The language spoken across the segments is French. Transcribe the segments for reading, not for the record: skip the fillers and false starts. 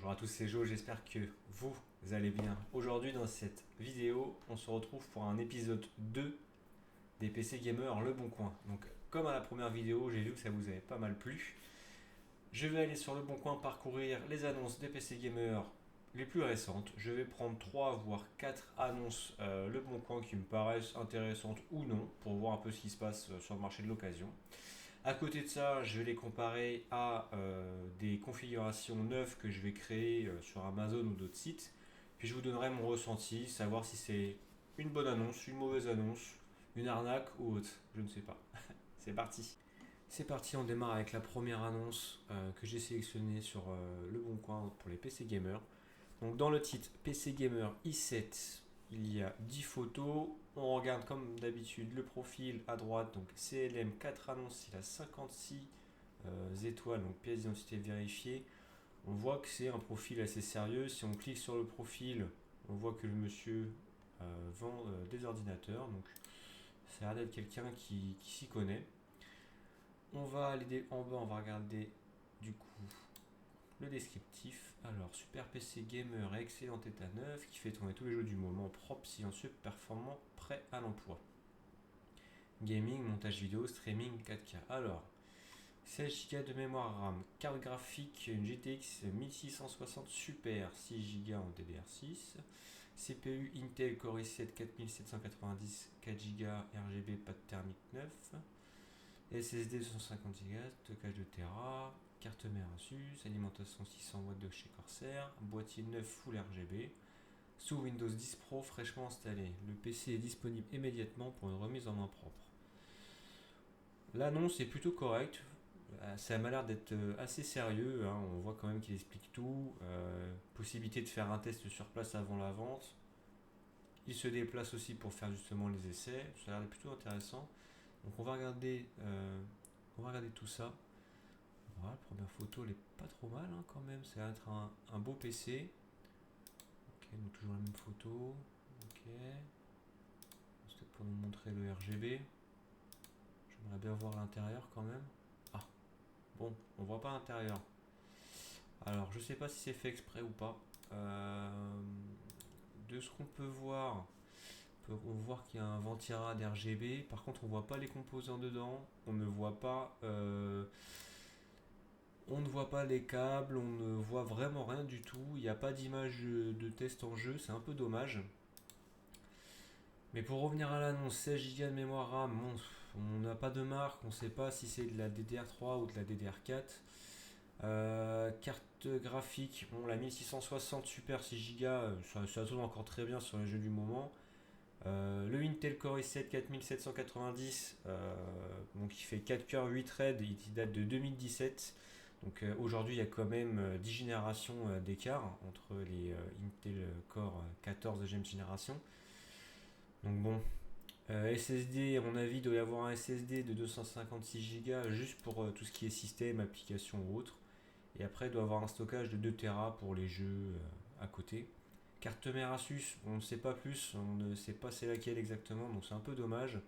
Bonjour à tous, c'est Jo, j'espère que vous allez bien. Aujourd'hui dans cette vidéo, on se retrouve pour un épisode 2 des PC Gamer Le Bon Coin. Donc comme à la première vidéo, j'ai vu que ça vous avait pas mal plu. Je vais aller sur Le Bon Coin parcourir les annonces des PC Gamer les plus récentes. Je vais prendre 3 voire 4 annonces Le Bon Coin qui me paraissent intéressantes ou non pour voir un peu ce qui se passe sur le marché de l'occasion. À côté de ça, je vais les comparer à des configurations neuves que je vais créer sur Amazon ou d'autres sites. Puis je vous donnerai mon ressenti, savoir si c'est une bonne annonce, une mauvaise annonce, une arnaque ou autre. Je ne sais pas. C'est parti. C'est parti, on démarre avec la première annonce que j'ai sélectionnée sur Le Bon Coin pour les PC Gamers. Donc dans le titre PC Gamer i7, il y a 10 photos. On regarde comme d'habitude le profil à droite, donc CLM 4 annonces, il a 56 étoiles, donc pièce d'identité vérifiée. On voit que c'est un profil assez sérieux. Si on clique sur le profil, on voit que le monsieur vend des ordinateurs, donc ça a l'air d'être quelqu'un qui s'y connaît. On va aller en bas, on va regarder du coup le descriptif. Alors, Super PC Gamer, excellent état neuf, qui fait tourner tous les jeux du moment, propre, silencieux, performant, prêt à l'emploi. Gaming, montage vidéo, streaming 4K. Alors, 16 Go de mémoire RAM, carte graphique, une GTX 1660 Super, 6 Go en DDR6, CPU Intel Core i7 4790, 4 Go RGB, pas de thermique 9, SSD 250 Go, stockage de Tera, carte mère Asus, alimentation 600 watts de chez Corsair, boîtier neuf Full RGB, sous Windows 10 Pro fraîchement installé. Le PC est disponible immédiatement pour une remise en main propre. L'annonce est plutôt correcte, ça m'a l'air d'être assez sérieux, hein. On voit quand même qu'il explique tout, possibilité de faire un test sur place avant la vente. Il se déplace aussi pour faire justement les essais, ça a l'air plutôt intéressant. Donc on va regarder tout ça. Voilà, la première photo elle est pas trop mal, hein, quand même, ça va être un beau PC. Ok, donc toujours la même photo. Ok. C'est pour nous montrer le RGB. J'aimerais bien voir l'intérieur quand même. Ah, bon, on voit pas l'intérieur. Alors, je sais pas si c'est fait exprès ou pas. De ce qu'on peut voir, on peut voir qu'il y a un ventirad RGB. Par contre, on voit pas les composants dedans. On ne voit pas les câbles, on ne voit vraiment rien du tout. Il n'y a pas d'image de test en jeu, c'est un peu dommage. Mais pour revenir à l'annonce, 16 Go de mémoire RAM, on n'a pas de marque, on ne sait pas si c'est de la DDR3 ou de la DDR4. Carte graphique, bon, la 1660 Super 6 Go, ça tourne encore très bien sur les jeux du moment. Le Intel Core i7 4790, donc il fait 4 coeurs 8 threads, il date de 2017. Donc aujourd'hui, il y a quand même 10 générations d'écart entre les Intel Core 14 deuxième génération. Donc bon, SSD, à mon avis, il doit y avoir un SSD de 256 Go juste pour tout ce qui est système, application ou autre. Et après, il doit y avoir un stockage de 2 Tera pour les jeux à côté. Carte mère Asus, on ne sait pas plus, on ne sait pas c'est laquelle exactement, donc c'est un peu dommage.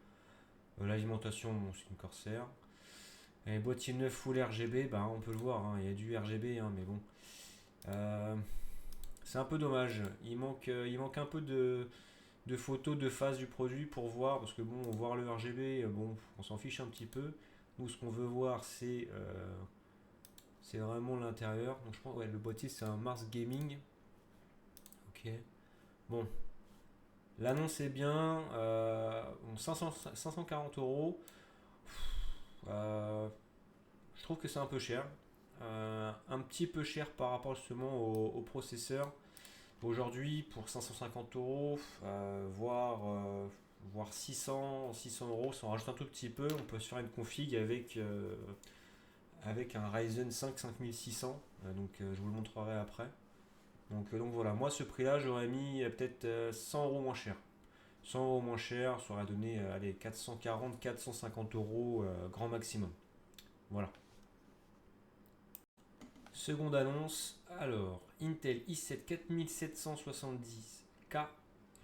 L'alimentation, bon, c'est une Corsair. Et boîtier neuf Full RGB, bah, on peut le voir, hein, il y a du RGB, hein, mais bon. Euh, c'est un peu dommage. Il manque un peu de photos de face du produit pour voir, parce que bon, voir le RGB, bon, on s'en fiche un petit peu. Nous, ce qu'on veut voir, c'est vraiment l'intérieur. Donc je pense, ouais, le boîtier, c'est un Mars Gaming. Ok. Bon, l'annonce est bien. 540 euros. Euh, je trouve que c'est un peu cher. Un petit peu cher par rapport justement au processeur. Aujourd'hui, pour 550 euros, voire 600 euros, si on rajoute un tout petit peu, on peut se faire une config avec un Ryzen 5 5600. Donc je vous le montrerai après. Donc voilà, moi ce prix-là, j'aurais mis peut-être 100 euros moins cher. 100 euros moins cher, ça aurait donné allez, 440, 450 euros grand maximum. Voilà. Seconde annonce, alors Intel i7 4770K,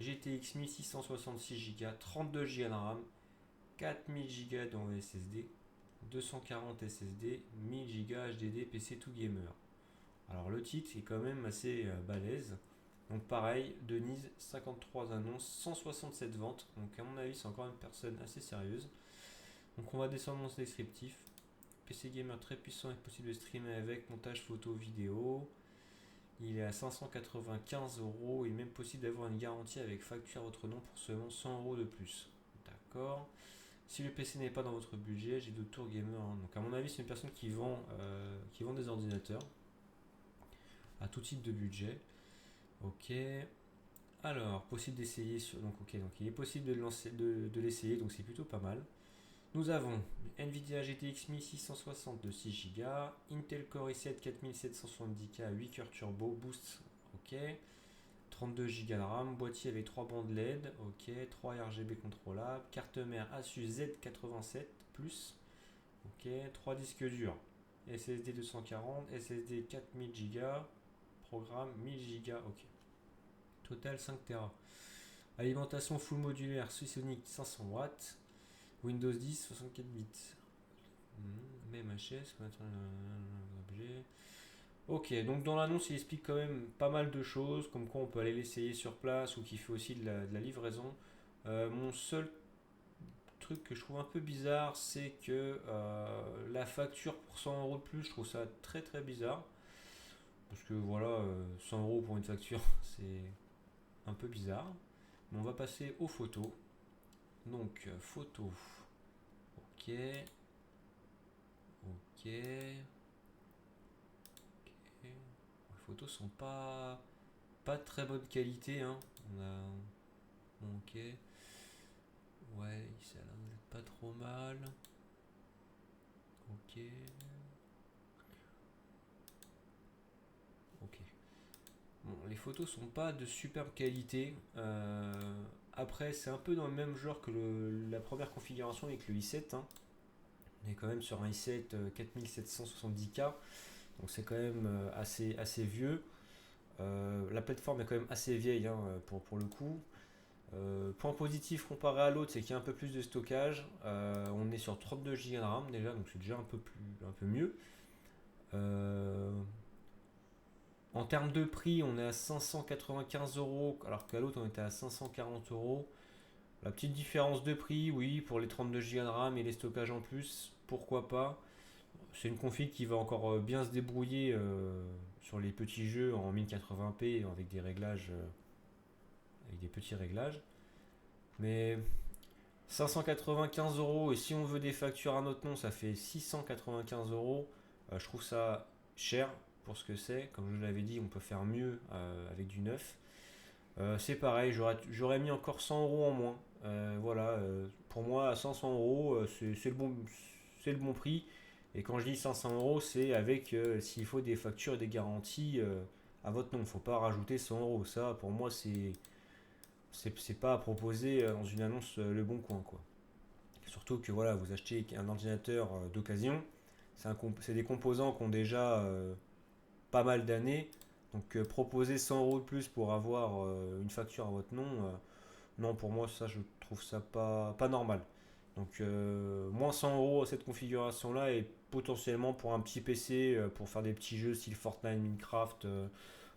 GTX 1666 Go, 32 Go de RAM, 4000 Go dans SSD, 240 SSD, 1000 Go HDD PC to gamer. Alors le titre est quand même assez balèze. Donc pareil, Denise, 53 annonces, 167 ventes. Donc à mon avis, c'est encore une personne assez sérieuse. Donc on va descendre dans ce descriptif. PC gamer très puissant et possible de streamer avec montage photo vidéo. Il est à 595 euros et même possible d'avoir une garantie avec facture à votre nom pour seulement 100 euros de plus. D'accord. Si le PC n'est pas dans votre budget, j'ai d'autres tours gamer, hein. Donc à mon avis, c'est une personne qui vend des ordinateurs à tout type de budget. Ok. Alors, possible d'essayer sur. Donc, ok, donc il est possible de l'essayer, donc c'est plutôt pas mal. Nous avons Nvidia GTX 1660 de 6 Go, Intel Core i7 4770K à 8 coeurs turbo, boost, ok, 32 Go de RAM, boîtier avec 3 bandes LED, ok, 3 RGB contrôlables, carte mère Asus Z87+, ok, 3 disques durs, SSD 240, SSD 4000 Go, programme 1000 Go, ok. Total 5 Tera. Alimentation full modulaire Seasonic 500 watts. Windows 10 64 bits. Même HS. Objet. Ok, donc dans l'annonce il explique quand même pas mal de choses, comme quoi on peut aller l'essayer sur place ou qu'il fait aussi de la livraison. Mon seul truc que je trouve un peu bizarre, c'est que la facture pour 100 euros de plus, je trouve ça très très bizarre. Parce que voilà, 100 euros pour une facture, c'est un peu bizarre. Mais on va passer aux photos. Donc, photos. Ok. Ok. Les photos sont pas de très bonne qualité, hein. On a. Ok. Ouais, ça là, vous êtes pas trop mal. Ok. Ok. Bon, les photos sont pas de superbe qualité. Après, c'est un peu dans le même genre que la première configuration avec le i7, hein. On est quand même sur un i7 4770K, donc c'est quand même assez vieux. La plateforme est quand même assez vieille, hein, pour le coup. Point positif comparé à l'autre, c'est qu'il y a un peu plus de stockage. On est sur 32 Go de RAM déjà, donc c'est déjà un peu mieux. En termes de prix, on est à 595 euros, alors qu'à l'autre on était à 540 euros. La petite différence de prix, oui, pour les 32 Go de RAM et les stockages en plus, pourquoi pas. C'est une config qui va encore bien se débrouiller sur les petits jeux en 1080p avec des réglages, avec des petits réglages. Mais 595 euros et si on veut des factures à notre nom, ça fait 695 euros. Je trouve ça cher pour ce que c'est. Comme je l'avais dit, on peut faire mieux avec du neuf. C'est pareil, j'aurais mis encore 100 euros en moins. Voilà, pour moi, à 500 euros, c'est le bon prix. Et quand je dis 500 euros, c'est avec s'il faut des factures et des garanties à votre nom. Il ne faut pas rajouter 100 euros. Ça, pour moi, c'est pas à proposer dans une annonce Le Bon Coin, quoi. Surtout que voilà, vous achetez un ordinateur d'occasion, c'est des composants qui ont déjà pas mal d'années. Donc proposer 100 euros de plus pour avoir une facture à votre nom, non, pour moi, ça, je trouve ça pas normal. Donc moins 100 euros à cette configuration-là et potentiellement pour un petit PC, pour faire des petits jeux style Fortnite, Minecraft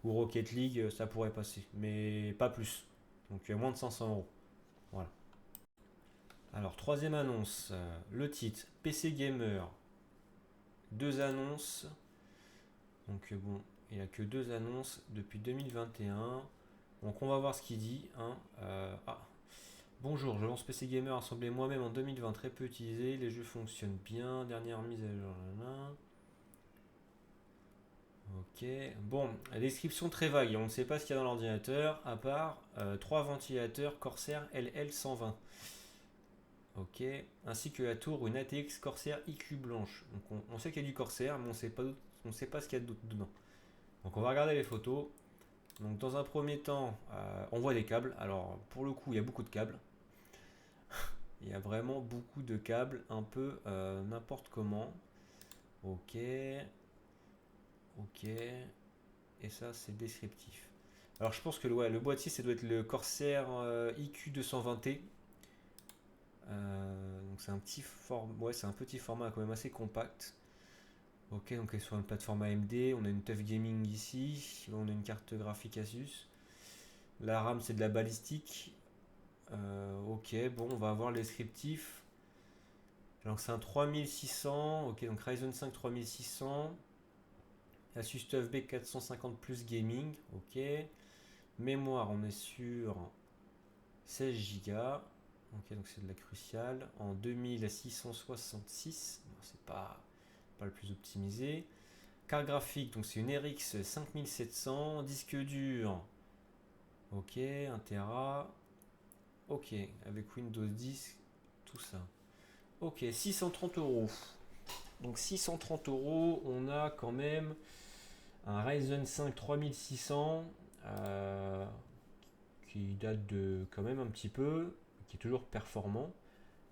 ou Rocket League, ça pourrait passer. Mais pas plus. Donc moins de 500 euros. Voilà. Alors, troisième annonce, le titre PC Gamer, deux annonces. Donc, bon, il n'y a que deux annonces depuis 2021. Donc, on va voir ce qu'il dit, hein. Bonjour, je lance PC Gamer assemblé moi-même en 2020, très peu utilisé. Les jeux fonctionnent bien. Dernière mise à jour. Là. Ok, bon, la description très vague. On ne sait pas ce qu'il y a dans l'ordinateur, à part trois ventilateurs Corsair LL120. Ok, ainsi que la tour ou une ATX Corsair IQ blanche. Donc on sait qu'il y a du Corsair, mais on sait pas ce qu'il y a d'autre dedans. Donc on va regarder les photos. Donc dans un premier temps, on voit des câbles. Alors pour le coup, il y a beaucoup de câbles. Il y a vraiment beaucoup de câbles, un peu n'importe comment. Ok, ok. Et ça, c'est descriptif. Alors je pense que ouais, le boîtier, ça doit être le Corsair IQ 220T. Donc c'est un petit format quand même assez compact. Ok, donc elle est sur une plateforme AMD, on a une TUF Gaming ici, on a une carte graphique Asus. La RAM c'est de la balistique. Ok, bon, on va voir les descriptifs. Donc c'est un 3600, ok, donc Ryzen 5 3600. Asus TUF B 450 Plus Gaming, ok. Mémoire, on est sur 16 Go. Ok, donc c'est de la cruciale. En 2666, bon, c'est pas le plus optimisé. Carte graphique, donc c'est une RX 5700. Disque dur, ok, 1 Tera. Ok, avec Windows 10, tout ça. Ok, 630 euros. Donc 630 euros, on a quand même un Ryzen 5 3600 qui date de quand même un petit peu, qui est toujours performant,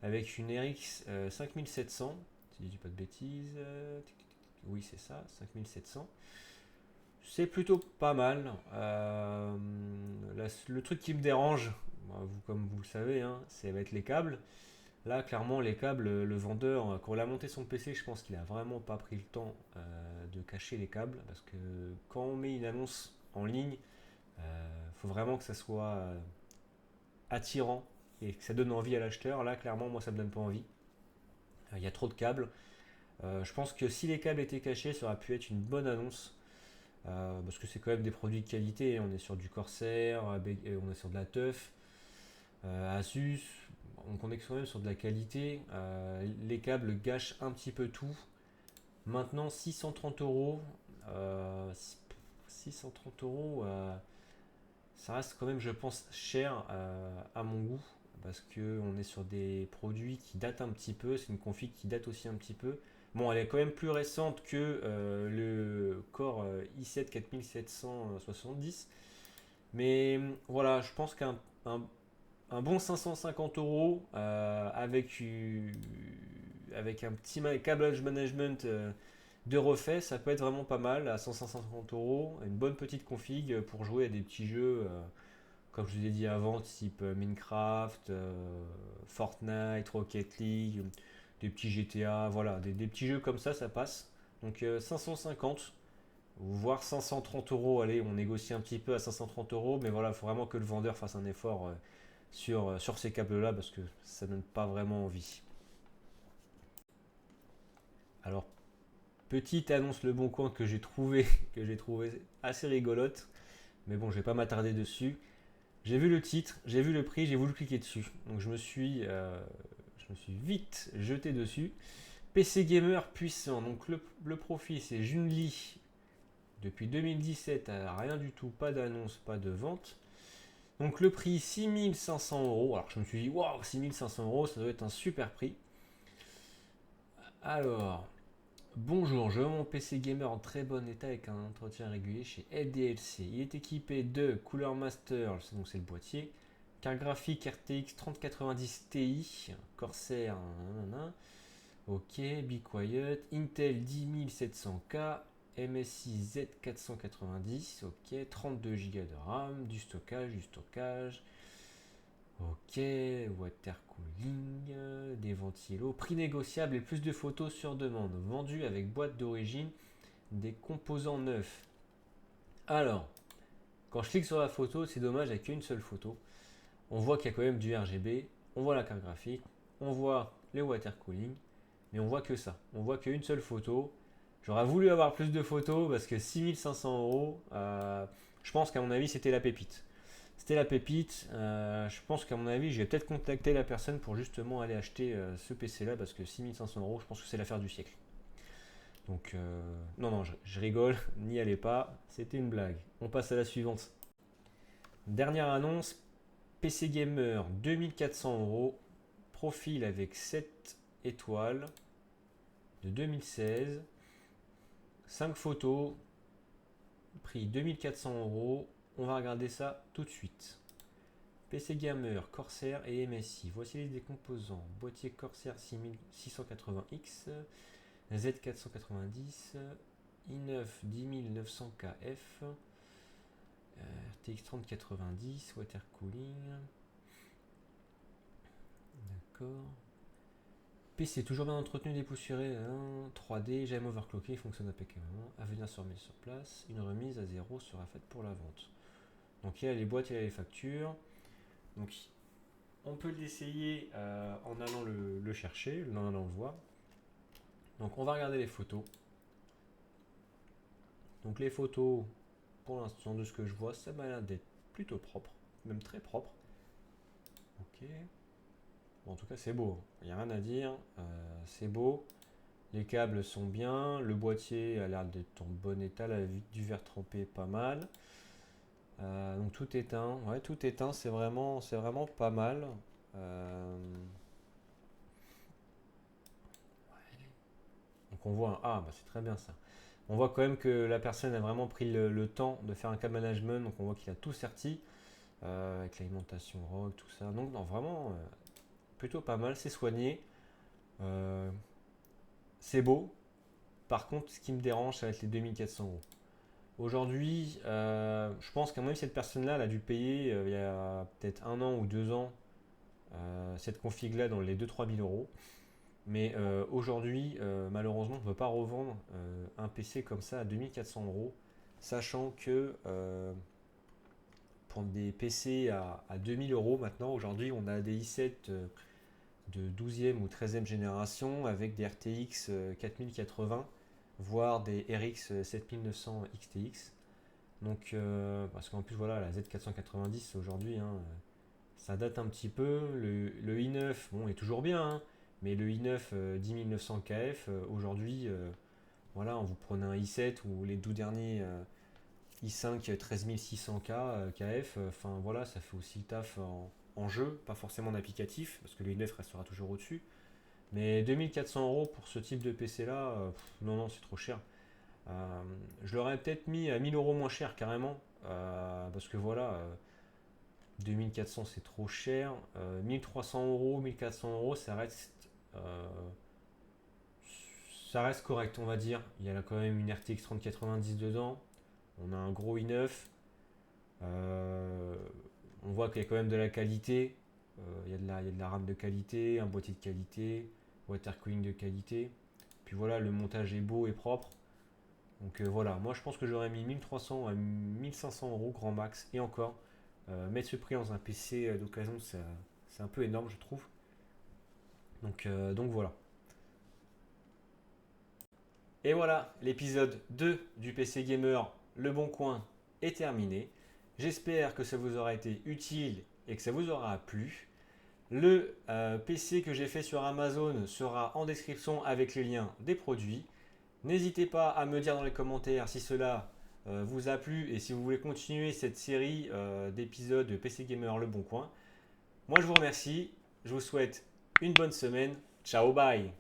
avec une RX 5700, si je dis pas de bêtises, oui c'est ça, 5700. C'est plutôt pas mal. Le truc qui me dérange, vous, comme vous le savez, hein, ça va être les câbles. Là, clairement, les câbles, le vendeur, quand il a monté son PC, je pense qu'il a vraiment pas pris le temps de cacher les câbles. Parce que quand on met une annonce en ligne, il faut vraiment que ça soit attirant et que ça donne envie à l'acheteur. Là, clairement, moi, ça me donne pas envie. Il y a trop de câbles. Je pense que si les câbles étaient cachés, ça aurait pu être une bonne annonce. Parce que c'est quand même des produits de qualité. On est sur du Corsair, on est sur de la TUF, Asus. Donc on est quand même sur de la qualité. Les câbles gâchent un petit peu tout. Maintenant, 630 euros. 630 euros, ça reste quand même, je pense, cher à mon goût. Parce qu'on est sur des produits qui datent un petit peu. C'est une config qui date aussi un petit peu. Bon, elle est quand même plus récente que le Core i7 4770. Mais voilà, je pense qu'un bon 550 euros avec un petit câblage management de refait, ça peut être vraiment pas mal à 150 euros. Une bonne petite config pour jouer à des petits jeux, comme je vous ai dit avant, type Minecraft, Fortnite, Rocket League, des petits GTA, voilà, des petits jeux comme ça passe. Donc 550, voire 530 euros. Allez, on négocie un petit peu à 530 euros, mais voilà, il faut vraiment que le vendeur fasse un effort sur ces câbles-là parce que ça donne pas vraiment envie. Alors, petite annonce Le Bon Coin que j'ai trouvé, que j'ai trouvé assez rigolote, mais bon, je vais pas m'attarder dessus. J'ai vu le titre, j'ai vu le prix, j'ai voulu cliquer dessus. Donc je me suis vite jeté dessus. PC gamer puissant. Donc le profil c'est Junli. Depuis 2017, rien du tout, pas d'annonce, pas de vente. Donc le prix 6500 euros. Alors je me suis dit, waouh, 6500 euros, ça doit être un super prix. Alors, bonjour, je veux mon PC gamer en très bon état avec un entretien régulier chez LDLC. Il est équipé de Cooler Master, donc c'est le boîtier, carte graphique RTX 3090 Ti, Corsair, nanana. Ok, Be Quiet, Intel 10700K, MSI Z490, ok, 32 Go de RAM, du stockage, ok, water cooling, des ventilos, prix négociable et plus de photos sur demande, vendu avec boîte d'origine, des composants neufs. Alors, quand je clique sur la photo, c'est dommage, il n'y a qu'une seule photo. On voit qu'il y a quand même du RGB, on voit la carte graphique, on voit les water cooling, mais on voit que ça. On voit qu'une seule photo. J'aurais voulu avoir plus de photos parce que 6500 euros, je pense qu'à mon avis, c'était la pépite. C'était la pépite. Je pense qu'à mon avis, je vais peut-être contacter la personne pour justement aller acheter ce PC-là parce que 6500 euros, je pense que c'est l'affaire du siècle. Donc, non, non, je rigole, n'y allez pas, c'était une blague. On passe à la suivante. Dernière annonce, PC Gamer 2400 euros, profil avec 7 étoiles de 2016, 5 photos, prix 2400 euros. On va regarder ça tout de suite. PC Gamer, Corsair et MSI. Voici les des composants. Boîtier Corsair 6680X, Z490, i9 10900KF, RTX 3090, water cooling. D'accord. PC toujours bien entretenu, dépoussiéré, 3D, j'aime overclocké, il fonctionne impeccablement. À venir se remettre sur place, une remise à 0 sera faite pour la vente. Donc il y a les boîtes, il y a les factures. Donc on peut l'essayer en allant le chercher, en allant le voir. Donc on va regarder les photos. Donc les photos, pour l'instant de ce que je vois, ça m'a l'air d'être plutôt propre, même très propre. Ok. Bon, en tout cas c'est beau, il n'y a rien à dire, c'est beau. Les câbles sont bien, le boîtier a l'air d'être en bon état, la vitre du verre trempé pas mal. Donc tout éteint, ouais tout éteint, c'est vraiment pas mal. Donc on voit, ah bah c'est très bien ça. On voit quand même que la personne a vraiment pris le temps de faire un câble management, donc on voit qu'il a tout serti, avec l'alimentation ROG, tout ça. Donc non, vraiment plutôt pas mal, c'est soigné, c'est beau. Par contre, ce qui me dérange, ça va être les 2400 euros. Aujourd'hui, je pense qu'à mon avis, cette personne-là, elle a dû payer il y a peut-être 1 an ou 2 ans cette config-là dans les 2-3 000 euros. Mais aujourd'hui, malheureusement, on ne peut pas revendre un PC comme ça à 2400 euros, sachant que pour des PC à 2000 euros maintenant, aujourd'hui, on a des i7 de 12e ou 13e génération avec des RTX 4080, voire des RX 7900 XTX. Donc, parce qu'en plus, voilà, la Z490 aujourd'hui, hein, ça date un petit peu. Le i9, bon, est toujours bien, hein, mais le i9 10900 KF, aujourd'hui, voilà, vous prenez un i7 ou les 12 derniers i5 13600K KF, enfin voilà, ça fait aussi le taf en jeu, pas forcément en applicatif, parce que le i9 restera toujours au-dessus. Mais 2400 euros pour ce type de PC là, non, non, c'est trop cher. Je l'aurais peut-être mis à 1000 euros moins cher carrément, parce que voilà, 2400 c'est trop cher. 1300 euros, 1400 euros, euh, ça reste correct, on va dire. Il y a là quand même une RTX 3090 dedans. On a un gros i9. On voit qu'il y a quand même de la qualité. Il y a de la RAM de qualité, un boîtier de qualité, water cooling de qualité. Puis voilà, le montage est beau et propre. Donc voilà, moi je pense que j'aurais mis 1300 à 1500 euros grand max. Et encore, mettre ce prix dans un PC d'occasion, c'est un peu énorme, je trouve. Donc voilà. Et voilà, l'épisode 2 du PC Gamer Le Bon Coin est terminé. J'espère que ça vous aura été utile et que ça vous aura plu. Le PC que j'ai fait sur Amazon sera en description avec les liens des produits. N'hésitez pas à me dire dans les commentaires si cela vous a plu et si vous voulez continuer cette série d'épisodes de PC Gamer Le Bon Coin. Moi je vous remercie, je vous souhaite une bonne semaine. Ciao, bye!